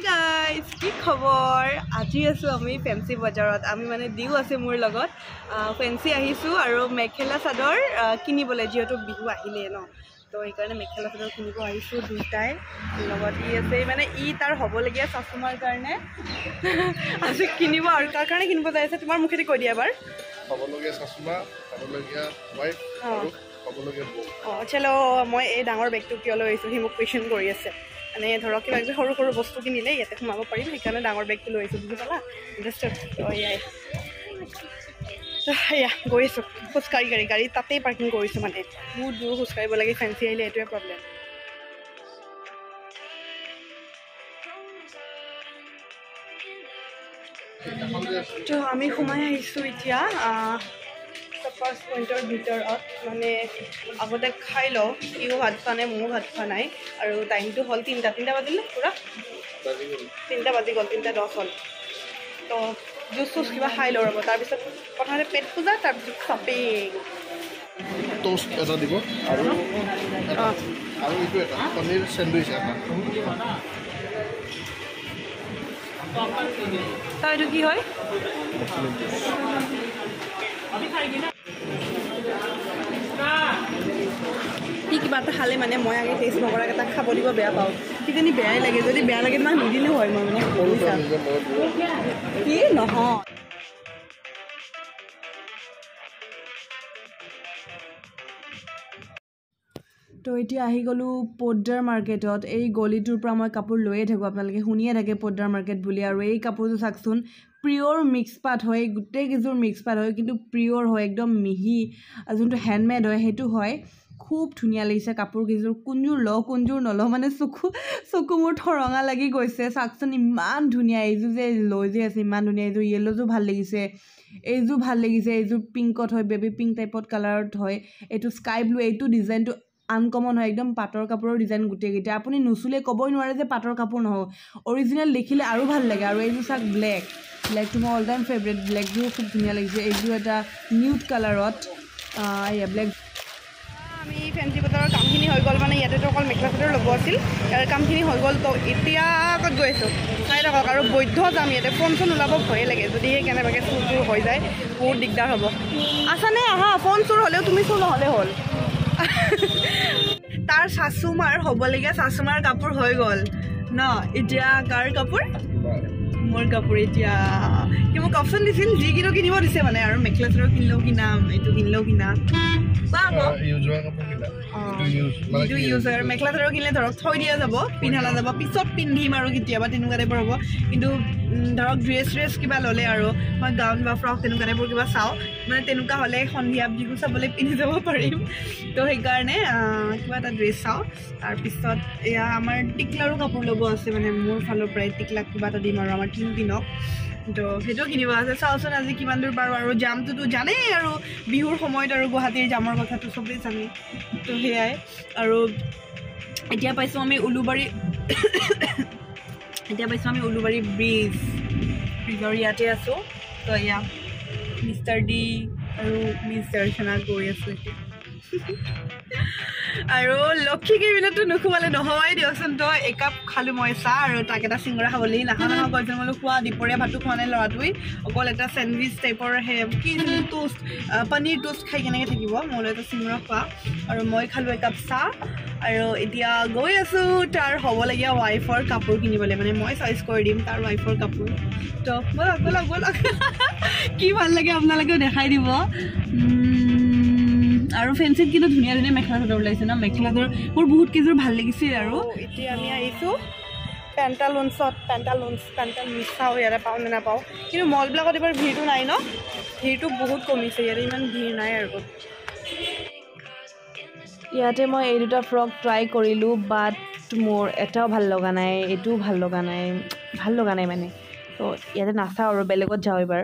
guys, কি খবৰ? আজি আছো আমি ফেন্সি বজাৰত। আমি মানে দিও আছে মোৰ লগত ফেন্সি আহিছো আৰু মেখেলা চাদৰ কিনিবলে যেহেতু বিহু আহিলে ন। তো এই কাৰণে মেখেলা চাদৰ কিনিব আহিছো দুইটাই লগত ই আছে মানে ই তাৰ হ'বলগীয়া চাচুমাৰ কাৰণে আজি কিনিব আৰু কাৰ কাৰণে কিনিব যাই আছে তোমাৰ মুখেদি কৈ দিয়া এবাৰ। হ'বলগীয়া চাচুমা, হ'বলগীয়া ওয়াইফ আৰু হ'বলগীয়া বউ। চলো মই এই ডাঙৰ বেগটো কিয় লৈ আহিছো সি মোক কুৱেশ্যন কৰি আছে। মানে ধৰক কিবা কিবি সৰু সৰু বস্তু কিনিলে ইয়াতে সোমাব পাৰিম সেইকাৰণে ডাঙৰ বেগটো লৈ আহিছোঁ বুজি পালা ইণ্টাৰেষ্টেড এয়া গৈ আছোঁ খোজকাঢ়ি গাড়ী তাতেই পাৰ্কিং কৰিছোঁ মানে বহুত দূৰ খোজকাঢ়িব লাগে ফেন্সি আহিলে এইটোৱে প্ৰব্লেম তো আমি সোমাই আহিছোঁ এতিয়া ফাৰ্ষ্ট পইণ্টৰ ভিতৰত মানে আগতে খাই লওঁ সিও ভাত খোৱা নাই ময়ো ভাত খোৱা নাই আৰু টাইমটো হ'ল তিনিটা বাজিলে পূৰা 3টা বাজি গ'ল 3:10 হ'ল তো জুচ চুচ কিবা খাই লওঁ ৰ'ব তাৰপিছত প্ৰথমতে পেট পূজা তাৰপিছত শ্বপিং টোষ্ট এটা দিব আৰু এইটো এটা পনীৰ চেণ্ডউইচ এটা তাৰ এইটো কি হয় সি কিবা এটা খালে মানে মই আগে টেষ্ট নকৰাকৈ তাক খাব দিব বেয়া পাওঁ কিজানি বেয়াই লাগে যদি বেয়া লাগে তোমাক নিদিলেও হয় মই মানে কি নহয় তো এতিয়া আহি গ'লোঁ পদ্দাৰ মাৰ্কেটত এই গলিটোৰ পৰা মই কাপোৰ লৈয়ে থাকোঁ আপোনালোকে শুনিয়ে থাকে পদ্দাৰ মাৰ্কেট বুলি আৰু এই কাপোৰটো চাওকচোন পিয়ৰ মিক্স পাট হয় গোটেইকেইযোৰ মিক্স পাট হয় কিন্তু পিয়ৰ হয় একদম মিহি যোনটো হেণ্ডমেড হয় সেইটো হয় খুব ধুনীয়া লাগিছে কাপোৰকেইযোৰ কোনযোৰ লওঁ কোনযোৰ নলওঁ মানে চকু মোৰ ঠৰঙা লাগি গৈছে চাওকচোন ইমান ধুনীয়া এইযোৰ যে লৈ যে আছে ইমান ধুনীয়া এইযোৰ য়েল্ল'যোৰ ভাল লাগিছে এইযোৰ ভাল লাগিছে এইযোৰ পিংকত হয় বেবী পিংক টাইপত কালাৰত হয় এইটো স্কাই ব্লু এইটো ডিজাইনটো আনকমন হয় একদম পাটৰ কাপোৰৰ ডিজাইন গোটেইকেইটা আপুনি নুচুলে ক'বই নোৱাৰে যে পাটৰ কাপোৰ নহয় অৰিজিনেল দেখিলে আৰু ভাল লাগে আৰু এইযোৰ চাওক ব্লেকটো মোৰ অল টাইম ফেভৰেট ব্লেকযোৰ খুব ধুনীয়া লাগিছে এইযোৰ এটা নিউড কালাৰত এয়া ব্লেক আমি ফেন্সি বজাৰৰ কামখিনি হৈ গ'ল মানে ইয়াতেতো অকল মেখেলা চাদৰ ল'ব আছিল ইয়াৰ কামখিনি হৈ গ'ল তো এতিয়া ক'ত গৈ আছোঁ চাই থাকক আৰু বৈধ যাম ইয়াতে ফোন ওলাব ভয়ে লাগে যদিহে কেনেবাকৈ চুৰ হৈ যায় বহুত দিগদাৰ হ'ব আছানে আহা ফোন চুৰ হ'লেও তুমি চুৰ নহ'লে হ'ল তাৰ চাচুমাৰ হ'বলগীয়া চাচুমাৰ কাপোৰ হৈ গ'ল ন এতিয়া কাৰ কাপোৰ মোৰ কাপোৰ এতিয়া সি মোক অপশ্যন দিছিল যি কিনিব দিছে মানে আৰু মেখেলা চাদৰ কিনিলেও কিনাম এইটো কিনিলেও কিনাম মেখেলা চাদৰ কিনিলে ধৰক থৈ দিয়া যাব পিন্ধা নাযাব পিছত পিন্ধিম আৰু কেতিয়াবা তেনেকুৱা টাইপৰ হ'ব কিন্তু ধৰক ড্ৰেছ কিবা ল'লে আৰু মই গাউন বা ফ্ৰক তেনেকুৱা টাইপৰ কিবা চাওঁ মানে তেনেকুৱা হ'লে সন্ধিয়া বিহু চাবলৈ পিন্ধি যাব পাৰিম তো সেইকাৰণে কিবা এটা ড্ৰেছ চাওঁ তাৰপিছত এয়া আমাৰ টিকলাৰো কাপোৰ ল'ব আছে মানে মোৰ ফালৰ পৰাই টিকলাক কিবা এটা দিম আৰু আমাৰ দিনক তো সেইটোও কিনিব আছে চাওঁচোন আজি কিমান দূৰ পাৰোঁ আৰু জামটোতো জানেই আৰু বিহুৰ সময়ত আৰু গুৱাহাটীৰ জামৰ কথাটো চবেই জানে তো সেয়াই আৰু এতিয়া পাইছোঁ আমি উলুবাৰী ব্ৰিজৰ ইয়াতে আছোঁ তো এয়া মিষ্টাৰ ডি আৰু মিছ দৰ্শনা গৈ আছোঁ এতিয়া আৰু লক্ষী কেইবিনতো নোখোৱালে নহয়েই দিয়কচোন তো একাপ খালোঁ মই চাহ আৰু তাক এটা চিঙৰা খাবলৈ নাখাওঁ কৈছোঁ বোলো খোৱা দুপৰীয়া ভাতটো খোৱা নাই ল'ৰাটোৱে অকল এটা চেণ্ডউইচ টাইপৰ কি টোষ্ট পনীৰ টোষ্ট খাই কেনেকৈ থাকিব মোলৈ এটা চিঙৰা খোৱা আৰু মই খালোঁ একাপ চাহ আৰু এতিয়া গৈ আছোঁ তাৰ হ'বলগীয়া ৱাইফৰ কাপোৰ কিনিবলৈ মানে মই চইচ কৰি দিম তাৰ ৱাইফৰ কাপোৰ তো ব'লক কি ভাল লাগে আপোনালোকেও দেখাই দিব আৰু ফেন্সিত কিন্তু ধুনীয়া মেখেলা চাদৰ ওলাইছে ন মেখেলা চাদৰ মোৰ বহুত কেইযোৰ ভাল লাগিছিল আৰু এতিয়া আমি আহিছোঁ পেণ্টালুন্সত চাওঁ ইয়াতে পাওঁ নে নাপাওঁ কিন্তু মলবিলাকত এইবাৰ ভিৰটো নাই ন ভিৰটো বহুত কমিছে ইয়াতে ইমান ভিৰ নাই আৰু ইয়াতে মই এই দুটা ফ্ৰক ট্ৰাই কৰিলোঁ বাট মোৰ এটাও ভাল লগা নাই এইটোও ভাল লগা নাই মানে তো ইয়াতে নাচাওঁ আৰু বেলেগত যাওঁ এইবাৰ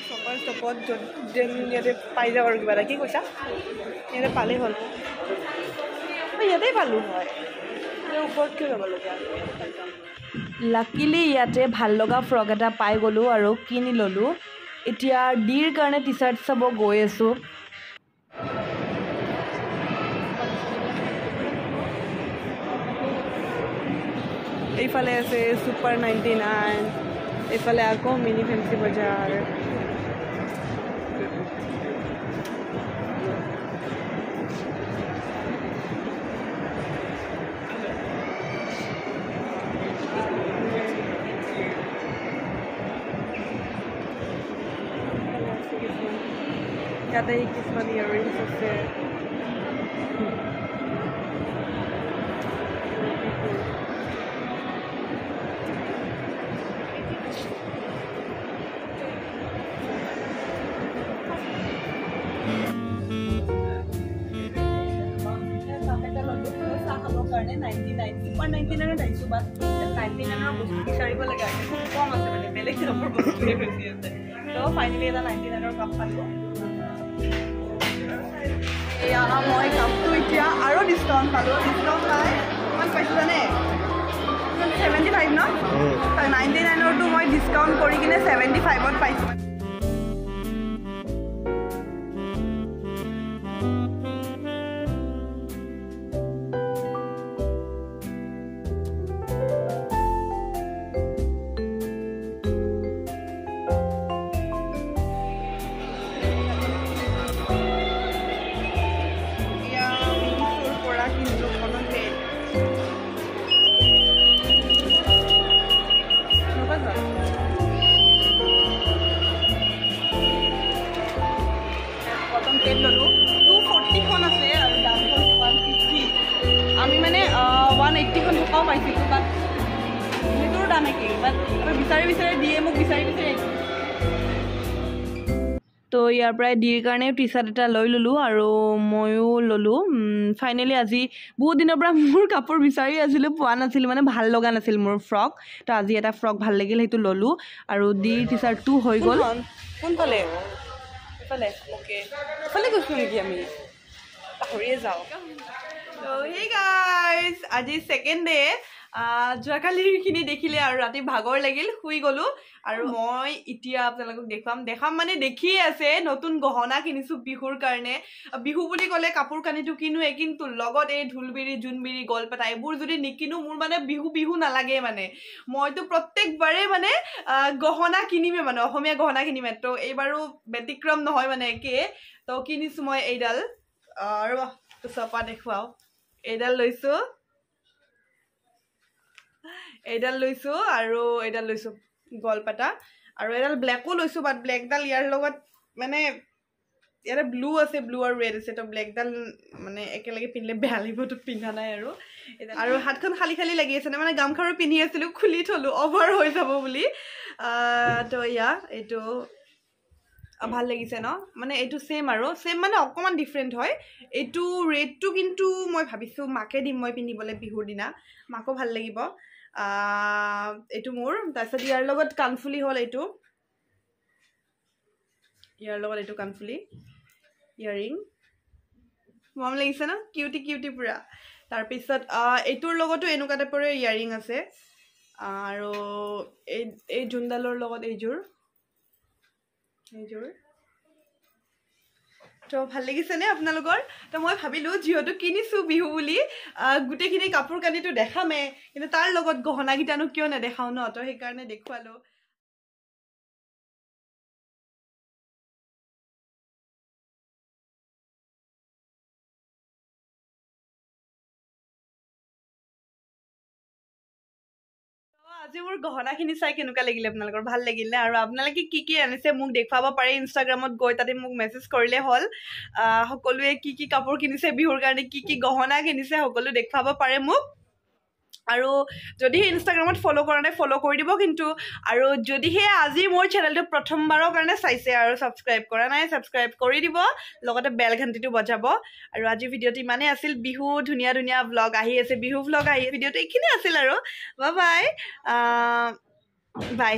চপাৰ ষ্টপত ইয়াতে পাই যাওঁ আৰু কিবা এটা কি কৈছা ইয়াতে পালেই হ'ল ইয়াতেই পালোঁ হয় ওপৰত কিয় যাব লগা লাকিলি ইয়াতে ভাল লগা ফ্ৰক এটা পাই গ'লোঁ আৰু কিনি ল'লোঁ এতিয়া ডিৰ কাৰণে টি চাৰ্ট চাব গৈ আছোঁ এইফালে আছে ছুপাৰ 99 এইফালে আকৌ মিনি ফেঞ্চি বজাৰ ইয়াতে কিছুমান ইয়াৰিংছ আছে কাৰণে 99 সুপাৰ 99 আহিছোঁ বাট 99ৰ বস্তু বিচাৰিব লাগে খুব কম আছে মানে বেলেগ দামৰ বস্তুহে বেছি আছে তো ফাইনেলি এটা 99ৰ কাপ পালোঁ এয়া মই কাপটো এতিয়া আৰু ডিছকাউণ্ট পালোঁ ডিছকাউণ্ট পাই কিমান পাইছোঁ জানে 75 ন 99ৰটো মই ডিছকাউণ্ট কৰি কিনে 75ত পাইছোঁ ল'লোঁ 240খন আছে আৰু দামটো 150 আমি মানে 180খন থকাও পাইছিলোঁ বাট সেইটোৰ দাম একেই বাট বিচাৰি বিচাৰি দিয়ে মোক বিচাৰি বিচাৰি তো ইয়াৰ পৰাই ডিৰ কাৰণেও টি চাৰ্ট এটা লৈ ল'লোঁ আৰু ময়ো ল'লোঁ ফাইনেলি আজি বহুত দিনৰ পৰা মোৰ কাপোৰ বিচাৰি আছিলোঁ পোৱা নাছিলোঁ মানে ভাল লগা নাছিল মোৰ ফ্ৰক তো আজি এটা ফ্ৰক ভাল লাগিল সেইটো ল'লোঁ আৰু ডিৰ টি চাৰ্টটো হৈ গ'ল কোনফালে এইফালে অ'কে এইফালে গৈছোঁ নেকি আমি পাহৰিয়ে যাওঁ তো হেই গাইজ আজি ছেকেণ্ড ডে যোৱাকালিখিনি দেখিলে আৰু ৰাতি ভাগৰ লাগিল শুই গ'লোঁ আৰু মই এতিয়া আপোনালোকক দেখাম মানে দেখিয়ে আছে নতুন গহনা কিনিছোঁ বিহুৰ কাৰণে বিহু বুলি ক'লে কাপোৰ কানিটো কিনোৱে কিন্তু লগত এই ঢোলবিৰি জোনবিৰি গলপেটা এইবোৰ যদি নিকিনো মোৰ মানে বিহু নালাগে মানে মইতো প্ৰত্যেকবাৰে মানে গহনা কিনিমে মানে অসমীয়া গহনা কিনিমে তো এইবাৰো ব্যতিক্ৰম নহয় মানে একে তো কিনিছোঁ মই এইডাল ৰ'বা চপা দেখুৱাওঁ এইডাল লৈছোঁ আৰু এইডাল লৈছোঁ গলপাতা আৰু এডাল ব্লেকো লৈছোঁ বাট ব্লেকডাল ইয়াৰ লগত মানে ইয়াতে ব্লু আছে ব্লু আৰু ৰেড আছে তো ব্লেকডাল মানে একেলগে পিন্ধিলে বেয়া লাগিব তো পিন্ধা নাই আৰু হাতখন খালী খালী লাগি আছে মানে গামখাৰু পিন্ধি আছিলোঁ খুলি থলোঁ অভাৰ হৈ যাব বুলি তো ইয়া এইটো ভাল লাগিছে ন মানে এইটো ছেম আৰু ছেম মানে অকণমান ডিফাৰেণ্ট হয় এইটো ৰেডটো কিন্তু মই ভাবিছোঁ মাকে দিম মই পিন্ধিবলৈ বিহুৰ দিনা মাকো ভাল লাগিব এইটো মোৰ তাৰপিছত ইয়াৰ লগত কাণফুলি হ'ল এইটো কাণফুলি ইয়াৰিং মৰম লাগিছে ন কিউটি পুৰা তাৰপিছত এইটোৰ লগতো এনেকুৱা টাইপৰে ইয়াৰিং আছে আৰু এই জোনডালৰ লগত এইযোৰ তো ভাল লাগিছেনে আপোনালোকৰ তো মই ভাবিলোঁ যিহেতু কিনিছোঁ বিহু বুলি গোটেইখিনি কাপোৰ কানিটো দেখামে কিন্তু তাৰ লগত গহনাকেইটানো কিয় নেদেখাওঁ ন তো সেইকাৰণে দেখুৱালোঁ আজি মোৰ গহনাখিনি চাই কেনেকুৱা লাগিলে আপোনালোকৰ ভাল লাগিলে আৰু আপোনালোকে কি আনিছে মোক দেখুৱাব পাৰে ইনষ্টাগ্ৰামত গৈ তাতে মোক মেছেজ কৰিলে হ'ল সকলোৱে কি কাপোৰ কিনিছে বিহুৰ কাৰণে কি গহনা কিনিছে সকলো দেখুৱাব পাৰে মোক আৰু যদিহে ইনষ্টাগ্ৰামত ফ'ল' কৰা নাই ফ'ল' কৰি দিব কিন্তু আৰু যদিহে আজি মোৰ চেনেলটো প্ৰথমবাৰৰ কাৰণে চাইছে আৰু ছাবস্ক্ৰাইব কৰা নাই ছাবস্ক্ৰাইব কৰি দিব লগতে বেল ঘণ্টিটো বজাব আৰু আজি ভিডিঅ'টো ইমানেই আছিল বিহু ধুনীয়া ভ্লগ আহি আছে বিহু ভ্লগ আহি ভিডিঅ'টো এইখিনি আছিল আৰু বাই